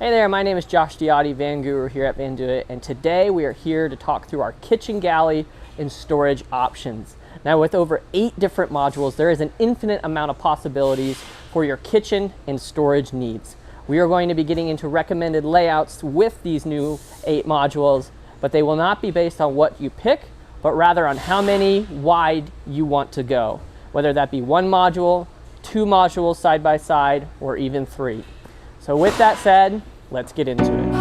Hey there, my name is Josh Diotti, Van Guru here at Van Do It, and today we are here to talk through our kitchen galley and storage options. Now, with over 8 different modules, there is an infinite amount of possibilities for your kitchen and storage needs. We are going to be getting into recommended layouts with these new 8 modules, but they will not be based on what you pick, but rather on how many wide you want to go, whether that be 1 module, 2 modules side by side, or even 3. So with that said, let's get into it.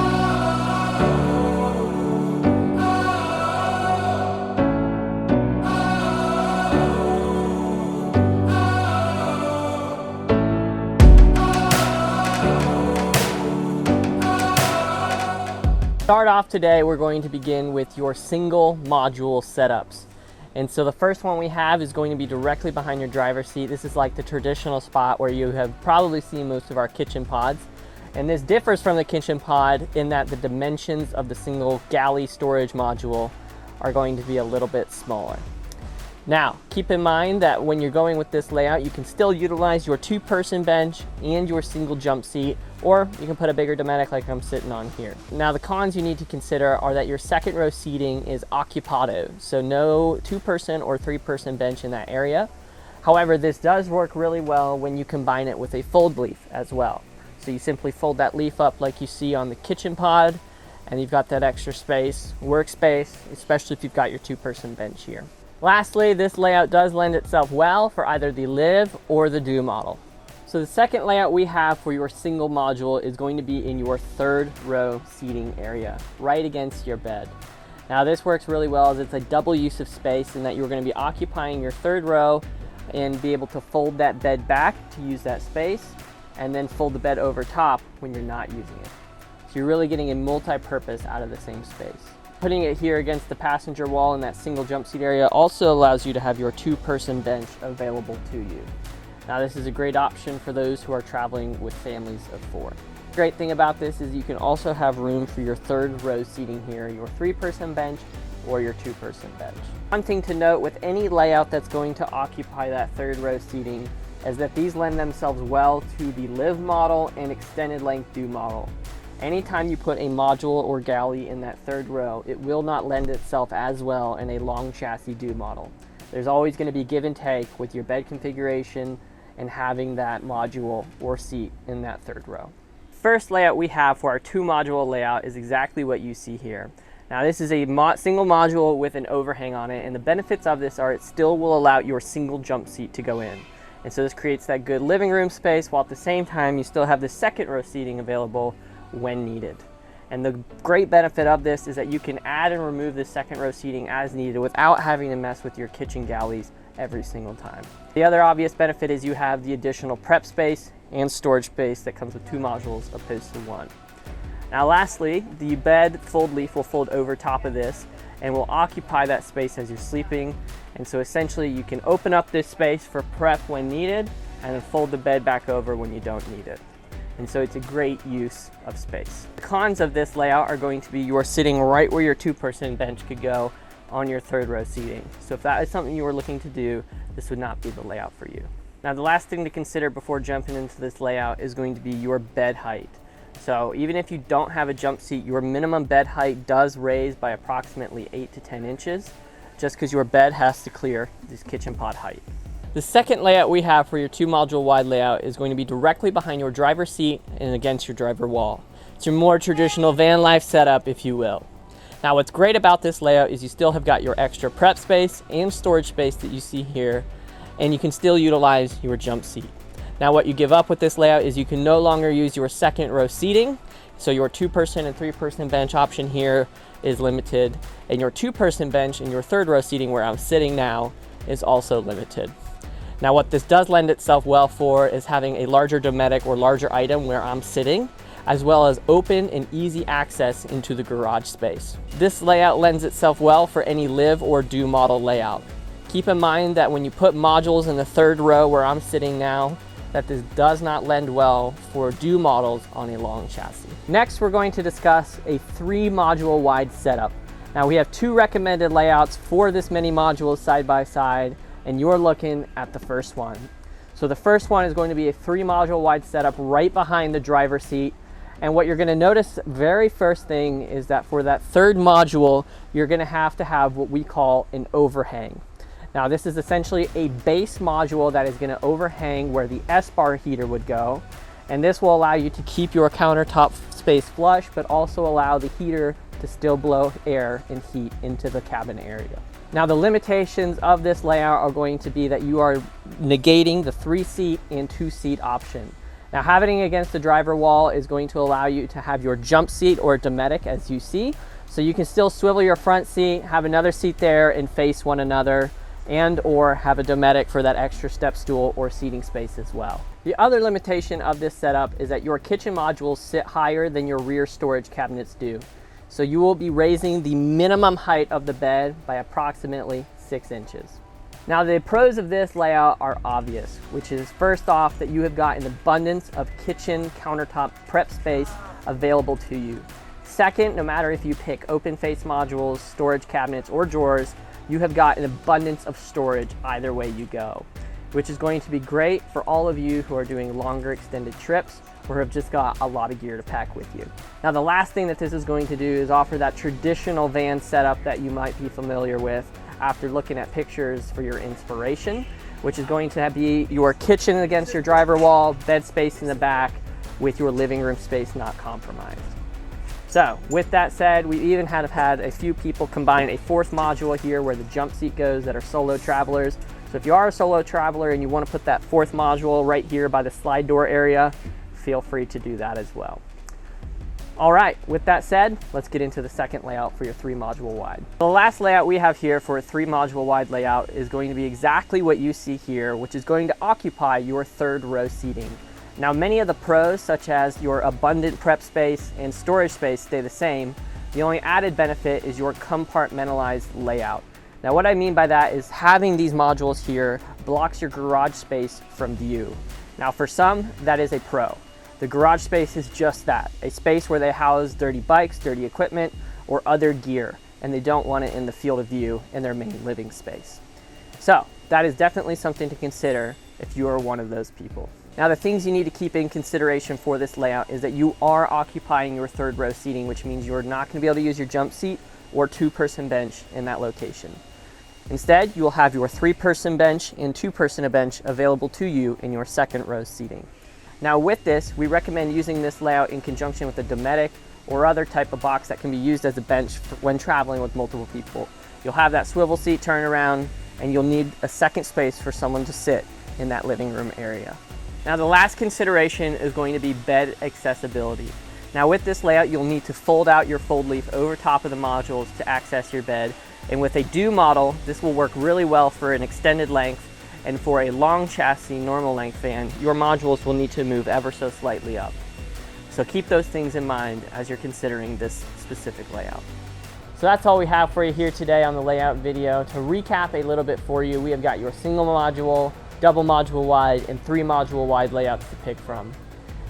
Start off today, we're going to begin with your single module setups. And so the first one we have is going to be directly behind your driver's seat. This is like the traditional spot where you have probably seen most of our kitchen pods. And this differs from the kitchen pod in that the dimensions of the single galley storage module are going to be a little bit smaller. Now, keep in mind that when you're going with this layout, you can still utilize your 2-person bench and your single jump seat, or you can put a bigger Dometic like I'm sitting on here. Now, the cons you need to consider are that your second row seating is occupado, so no 2-person or 3-person bench in that area. However, this does work really well when you combine it with a fold leaf as well. So you simply fold that leaf up like you see on the kitchen pod, and you've got that extra space, workspace, especially if you've got your 2-person bench here. Lastly, this layout does lend itself well for either the live or the do model. So the second layout we have for your single module is going to be in your 3rd row seating area, right against your bed. Now this works really well as it's a double use of space in that you're going to be occupying your 3rd row and be able to fold that bed back to use that space, and then fold the bed over top when you're not using it. So you're really getting a multi-purpose out of the same space. Putting it here against the passenger wall in that single jump seat area also allows you to have your 2-person bench available to you. Now this is a great option for those who are traveling with families of 4. The great thing about this is you can also have room for your 3rd row seating here, your 3-person bench or your 2-person bench. One thing to note with any layout that's going to occupy that 3rd row seating is that these lend themselves well to the live model and extended length do model. Anytime you put a module or galley in that 3rd row, it will not lend itself as well in a long chassis do model. There's always going to be give and take with your bed configuration and having that module or seat in that 3rd row. First layout we have for our 2 module layout is exactly what you see here. Now this is a single module with an overhang on it, and the benefits of this are it still will allow your single jump seat to go in. And so this creates that good living room space while at the same time you still have the 2nd row seating available when needed. And the great benefit of this is that you can add and remove the 2nd row seating as needed without having to mess with your kitchen galleys every single time. The other obvious benefit is you have the additional prep space and storage space that comes with 2 modules opposed to 1. Now lastly, the bed fold leaf will fold over top of this and will occupy that space as you're sleeping. And so essentially you can open up this space for prep when needed and then fold the bed back over when you don't need it. And so it's a great use of space. The cons of this layout are going to be you are sitting right where your 2-person bench could go on your 3rd row seating. So if that is something you were looking to do, this would not be the layout for you. Now the last thing to consider before jumping into this layout is going to be your bed height. So even if you don't have a jump seat, your minimum bed height does raise by approximately 8 to 10 inches, just because your bed has to clear this kitchen pod height. The second layout we have for your 2 module wide layout is going to be directly behind your driver's seat and against your driver wall. It's your more traditional van life setup, if you will. Now what's great about this layout is you still have got your extra prep space and storage space that you see here, and you can still utilize your jump seat. Now what you give up with this layout is you can no longer use your 2nd row seating, so your 2-person and 3-person bench option here is limited, and your 2-person bench and your 3rd row seating where I'm sitting now is also limited. Now what this does lend itself well for is having a larger Dometic or larger item where I'm sitting, as well as open and easy access into the garage space. This layout lends itself well for any live or do model layout. Keep in mind that when you put modules in the 3rd row where I'm sitting now, that this does not lend well for do models on a long chassis. Next, we're going to discuss a 3 module wide setup. Now we have 2 recommended layouts for this many modules side by side, and you're looking at the first one. So the first one is going to be a 3 module wide setup right behind the driver's seat, And what you're going to notice very first thing is that for that third module, you're going to have what we call an overhang. Now this is essentially a base module that is going to overhang where the S-bar heater would go. And this will allow you to keep your countertop space flush, but also allow the heater to still blow air and heat into the cabin area. Now the limitations of this layout are going to be that you are negating the 3-seat and 2-seat option. Now having it against the driver wall is going to allow you to have your jump seat or Dometic as you see. So you can still swivel your front seat, have another seat there and face one another, and or have a Dometic for that extra step stool or seating space as well. The other limitation of this setup is that your kitchen modules sit higher than your rear storage cabinets do. So you will be raising the minimum height of the bed by approximately 6 inches. Now the pros of this layout are obvious, which is first off that you have got an abundance of kitchen countertop prep space available to you. Second, no matter if you pick open face modules, storage cabinets, or drawers, you have got an abundance of storage either way you go, which is going to be great for all of you who are doing longer extended trips or have just got a lot of gear to pack with you. Now the last thing that this is going to do is offer that traditional van setup that you might be familiar with after looking at pictures for your inspiration, which is going to be your kitchen against your driver wall, bed space in the back with your living room space not compromised. So with that said, we even have had a few people combine a 4th module here where the jump seat goes that are solo travelers. So if you are a solo traveler and you want to put that 4th module right here by the slide door area, feel free to do that as well. All right, with that said, let's get into the second layout for your 3 module wide. The last layout we have here for a 3 module wide layout is going to be exactly what you see here, which is going to occupy your 3rd row seating. Now many of the pros, such as your abundant prep space and storage space, stay the same. The only added benefit is your compartmentalized layout. Now what I mean by that is having these modules here blocks your garage space from view. Now for some, that is a pro. The garage space is just that, a space where they house dirty bikes, dirty equipment, or other gear, and they don't want it in the field of view in their main living space. So that is definitely something to consider if you are one of those people. Now the things you need to keep in consideration for this layout is that you are occupying your 3rd row seating, which means you're not going to be able to use your jump seat or 2-person bench in that location. Instead, you will have your 3-person bench and 2-person bench available to you in your 2nd row seating. Now with this, we recommend using this layout in conjunction with a Dometic or other type of box that can be used as a bench when traveling with multiple people. You'll have that swivel seat turn around and you'll need a second space for someone to sit in that living room area. Now the last consideration is going to be bed accessibility. Now with this layout, you'll need to fold out your fold leaf over top of the modules to access your bed. And with a Do model, this will work really well for an extended length, and for a long chassis normal length van, your modules will need to move ever so slightly up. So keep those things in mind as you're considering this specific layout. So that's all we have for you here today on the layout video. To recap a little bit for you, we have got your single module, double module wide, and 3 module wide layouts to pick from.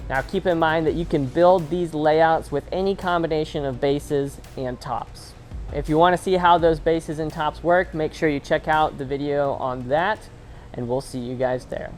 Now keep in mind that you can build these layouts with any combination of bases and tops. If you want to see how those bases and tops work, make sure you check out the video on that, and we'll see you guys there.